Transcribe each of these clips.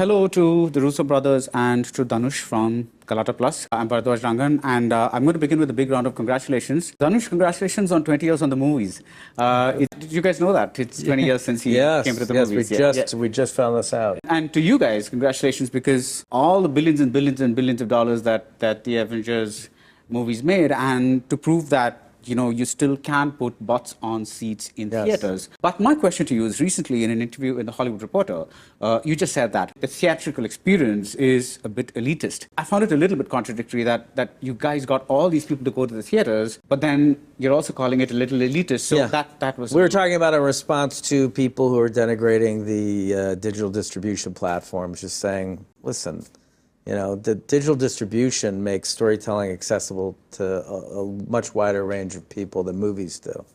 Hello to the Russo Brothers and to Dhanush from Galatta Plus. I'm Baradwaj Rangan, and I'm going to begin with a big round of congratulations. Dhanush, congratulations on 20 years on the movies. Did you guys know that? It's 20 years since he came to the movies. We just found this out. And to you guys, congratulations, because all the billions and billions and billions of dollars that the Avengers movies made, and to prove that you still can put butts on seats in theaters. But my question to you is, recently in an interview in The Hollywood Reporter, you just said that the theatrical experience is a bit elitist. I found it a little bit contradictory that you guys got all these people to go to the theaters, but then you're also calling it a little elitist. So that was... We were talking about a response to people who are denigrating the digital distribution platforms, just saying, listen, the digital distribution makes storytelling accessible to a much wider range of people than movies do.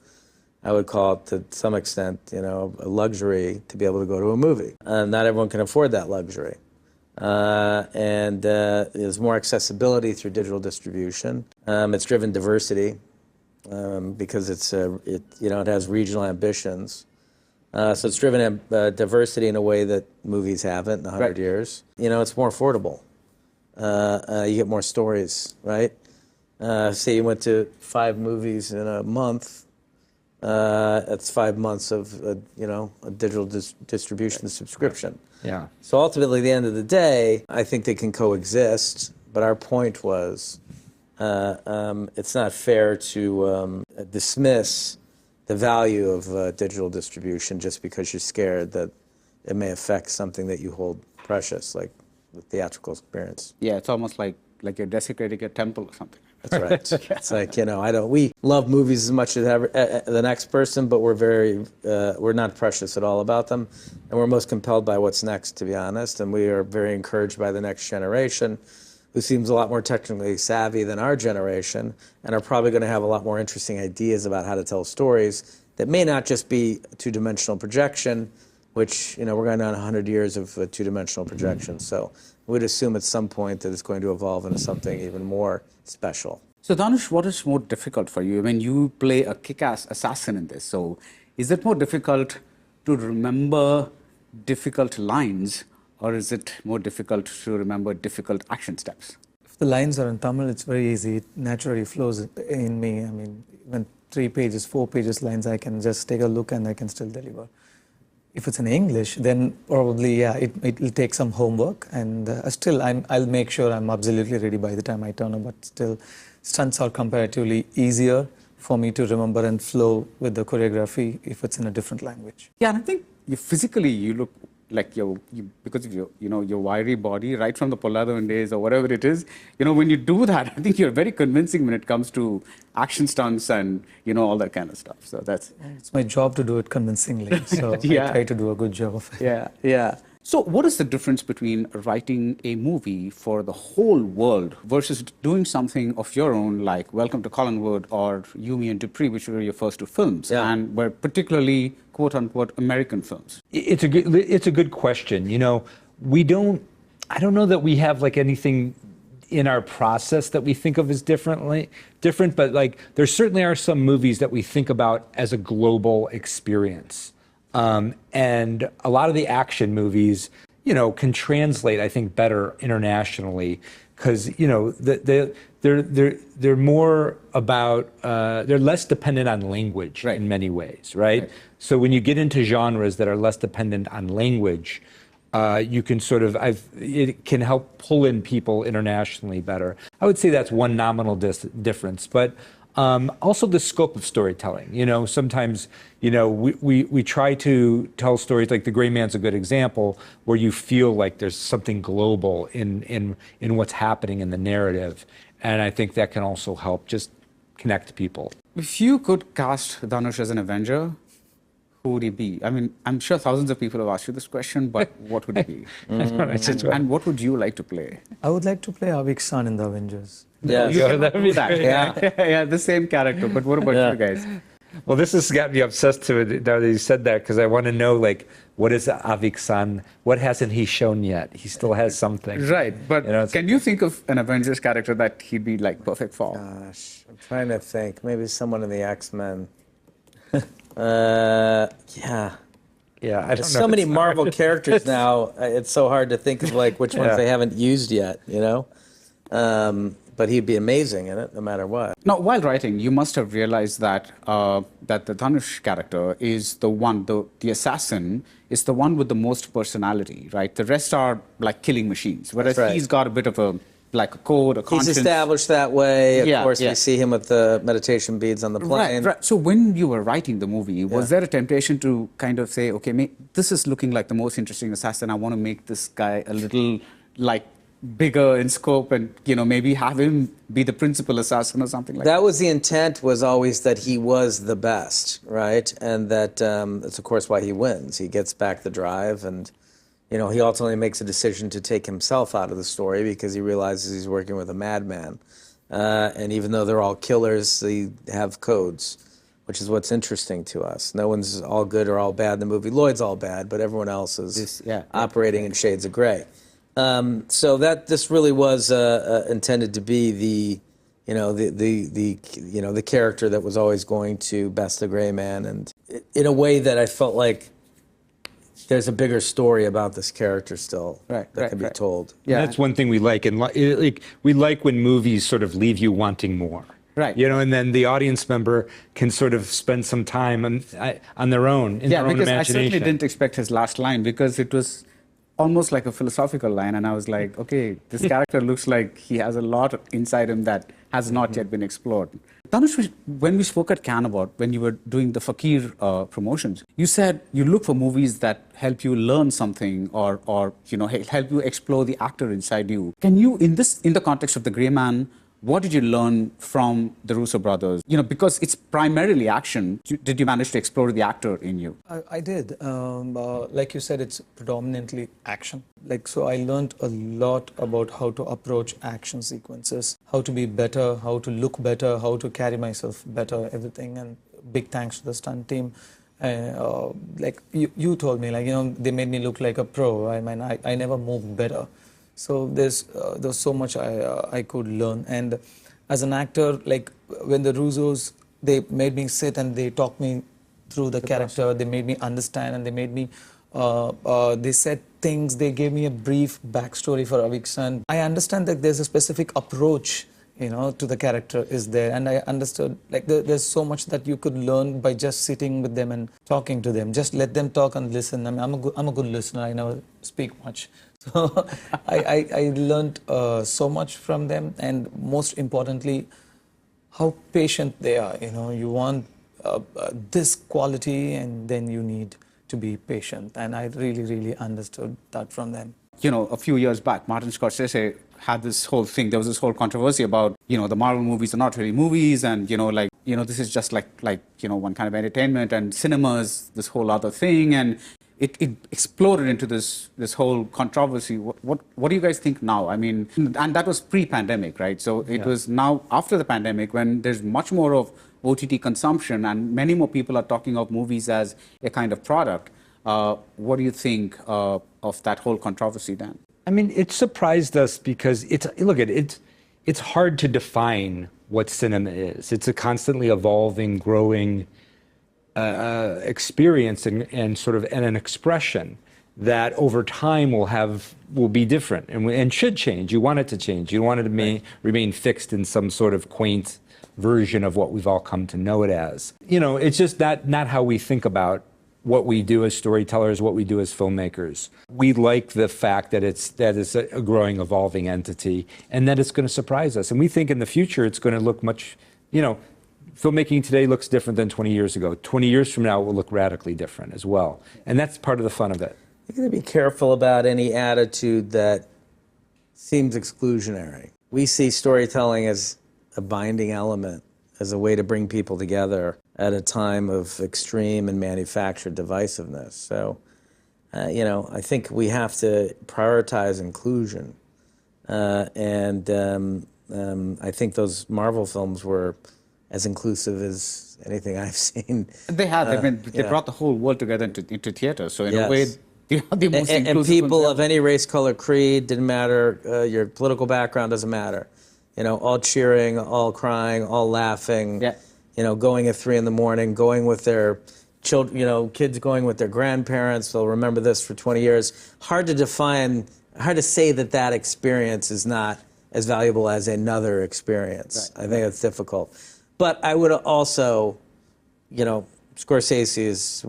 I would call it, to some extent, a luxury to be able to go to a movie. Not everyone can afford that luxury. And there's more accessibility through digital distribution. It's driven diversity because it has regional ambitions. So it's driven diversity in a way that movies haven't in 100 years. It's more affordable. You get more stories, right? Say you went to 5 movies in a month. That's 5 months of a digital distribution subscription. Yeah. So ultimately, at the end of the day, I think they can coexist. But our point was, it's not fair to dismiss the value of digital distribution just because you're scared that it may affect something that you hold precious, like the theatrical experience. Yeah, it's almost like you're desecrating a temple or something. That's right. It's like, we love movies as much as the next person, but we're not precious at all about them. And we're most compelled by what's next, to be honest. And we are very encouraged by the next generation, who seems a lot more technically savvy than our generation, and are probably going to have a lot more interesting ideas about how to tell stories that may not just be two-dimensional projection, which, we're going on 100 years of two-dimensional projection. So we'd assume at some point that it's going to evolve into something even more special. So Dhanush, what is more difficult for you? I mean, you play a kick-ass assassin in this. So is it more difficult to remember difficult lines, or is it more difficult to remember difficult action steps? If the lines are in Tamil, it's very easy. It naturally flows in me. I mean, even 3 pages, 4 pages lines, I can just take a look and I can still deliver. If it's in English, then probably, it will take some homework. And still, I'll make sure I'm absolutely ready by the time I turn up. But still, stunts are comparatively easier for me to remember and flow with the choreography if it's in a different language. Yeah, and I think physically you look like because of your wiry body, right from the Polladuvan days or whatever it is. When you do that, I think you're very convincing when it comes to action stunts and all that kind of stuff. So it's my job to do it convincingly. So I try to do a good job of it. Yeah. So what is the difference between writing a movie for the whole world versus doing something of your own, like Welcome to Collinwood or You, Me and Dupree, which were your first 2 films, and were particularly quote-unquote American films? It's a good question. I don't know that we have anything in our process that we think of as different, but there certainly are some movies that we think about as a global experience. And a lot of the action movies, can translate, I think, better internationally because, they're more about, they're less dependent on language in many ways, right? So when you get into genres that are less dependent on language, you can it can help pull in people internationally better. I would say that's one nominal difference, but also the scope of storytelling. Sometimes, we try to tell stories, like The Gray Man's a good example, where you feel like there's something global in what's happening in the narrative. And I think that can also help just connect people. If you could cast Dhanush as an Avenger, who would he be? I mean, I'm sure thousands of people have asked you this question, but what would he be? And what would you like to play? I would like to play Avenger in the Avengers. Yeah, that would be that. Yeah, the same character. But what about you guys? Well, this has got me obsessed to it now that you said that, because I want to know, what is Avenger? What hasn't he shown yet? He still has something. Right, but can you think of an Avengers character that he'd be perfect for? Gosh, I'm trying to think. Maybe someone in the X-Men. Yeah. Yeah, I don't There's know. so many It's Marvel hard. characters now. It's so hard to think of like which ones Yeah. they haven't used yet. You know, but he'd be amazing in it, no matter what. Now, while writing, you must have realized that that the Dhanush character is the one, the assassin is the one with the most personality, right? The rest are like killing machines, whereas right. he's got a bit of a like a code, a conscience. He's established that way. Of Yeah, course, yeah. we see him with the meditation beads on the plane. Right. So when you were writing the movie, was there a temptation to kind of say, okay, this is looking like the most interesting assassin. I want to make this guy a little like bigger in scope, and maybe have him be the principal assassin or something like that. That was the intent. Was always that he was the best, right? And that's of course why he wins. He gets back the drive, and he ultimately makes a decision to take himself out of the story because he realizes he's working with a madman. And even though they're all killers, they have codes, which is what's interesting to us. No one's all good or all bad in the movie. Lloyd's all bad, but everyone else is operating in shades of gray. So this really was intended to be the character that was always going to best the gray man, and in a way that I felt like there's a bigger story about this character still that can be told. Yeah, that's one thing we like, and we like when movies sort of leave you wanting more. Right. And then the audience member can sort of spend some time on their own, in their own because imagination. I certainly didn't expect his last line, because it was almost like a philosophical line, and I was like, okay, this character looks like he has a lot inside him that has not yet been explored. Dhanush, when we spoke at Cannes about when you were doing the Fakir promotions, you said you look for movies that help you learn something or help you explore the actor inside you. Can you, in the context of The Grey Man, what did you learn from the Russo brothers? Because it's primarily action. Did you manage to explore the actor in you? I did. Like you said, it's predominantly action. So I learned a lot about how to approach action sequences, how to be better, how to look better, how to carry myself better, everything. And big thanks to the stunt team. Like you told me, they made me look like a pro. I mean, I never moved better. So there's so much I could learn. And as an actor, like when the Russos, they made me sit and they talked me through the character. They made me understand, and they made me, they said things, they gave me a brief backstory for Aviksan. I understand that there's a specific approach to the character is there, and I understood there's so much that you could learn by just sitting with them and talking to them. Just let them talk and listen. I mean, I'm a good listener. I never speak much, so I learned so much from them, and most importantly, how patient they are. You want this quality, and then you need to be patient, and I really understood that from them. A few years back, Martin Scorsese had this whole thing. There was this whole controversy about, the Marvel movies are not really movies, and this is just like one kind of entertainment, and cinema is this whole other thing, and it exploded into this whole controversy. What do you guys think now? I mean, and that was pre-pandemic, right? So it was now after the pandemic, when there's much more of OTT consumption, and many more people are talking of movies as a kind of product. What do you think of that whole controversy, Dan? I mean, it surprised us because it's hard to define what cinema is. It's a constantly evolving, growing experience and sort of an expression that over time will be different and should change. You want it to change. You want it to remain fixed in some sort of quaint version of what we've all come to know it as. It's just not how we think about what we do as storytellers, what we do as filmmakers. We like the fact that it's a growing, evolving entity, and that it's going to surprise us. And we think in the future it's going to look much, filmmaking today looks different than 20 years ago. 20 years from now it will look radically different as well. And that's part of the fun of it. You're going to be careful about any attitude that seems exclusionary. We see storytelling as a binding element, as a way to bring people together at a time of extreme and manufactured divisiveness. So, I think we have to prioritize inclusion. And I think those Marvel films were as inclusive as anything I've seen. They have. They brought the whole world together into theater. So in a way, they are the most inclusive. And people of any race, color, creed, didn't matter. Your political background doesn't matter. All cheering, all crying, all laughing. Yeah. Going at 3 a.m, going with their children, kids going with their grandparents, they'll remember this for 20 years. Hard to define, hard to say that experience is not as valuable as another experience. Right. I think that's difficult. But I would also, Scorsese is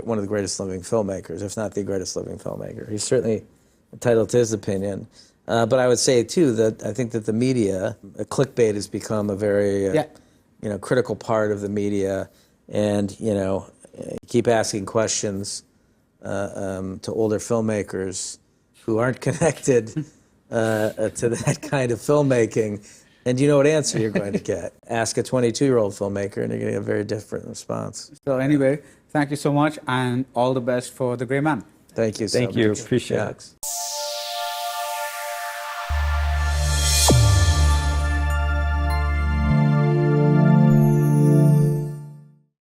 one of the greatest living filmmakers, if not the greatest living filmmaker. He's certainly entitled to his opinion. But I would say, too, that I think that the media, clickbait has become a very, critical part of the media. And, you keep asking questions to older filmmakers who aren't connected to that kind of filmmaking. And you know what answer you're going to get. Ask a 22-year-old filmmaker, and you're going to get a very different response. So anyway, thank you so much, and all the best for The Gray Man. Thank you so much. Thank you. Appreciate it.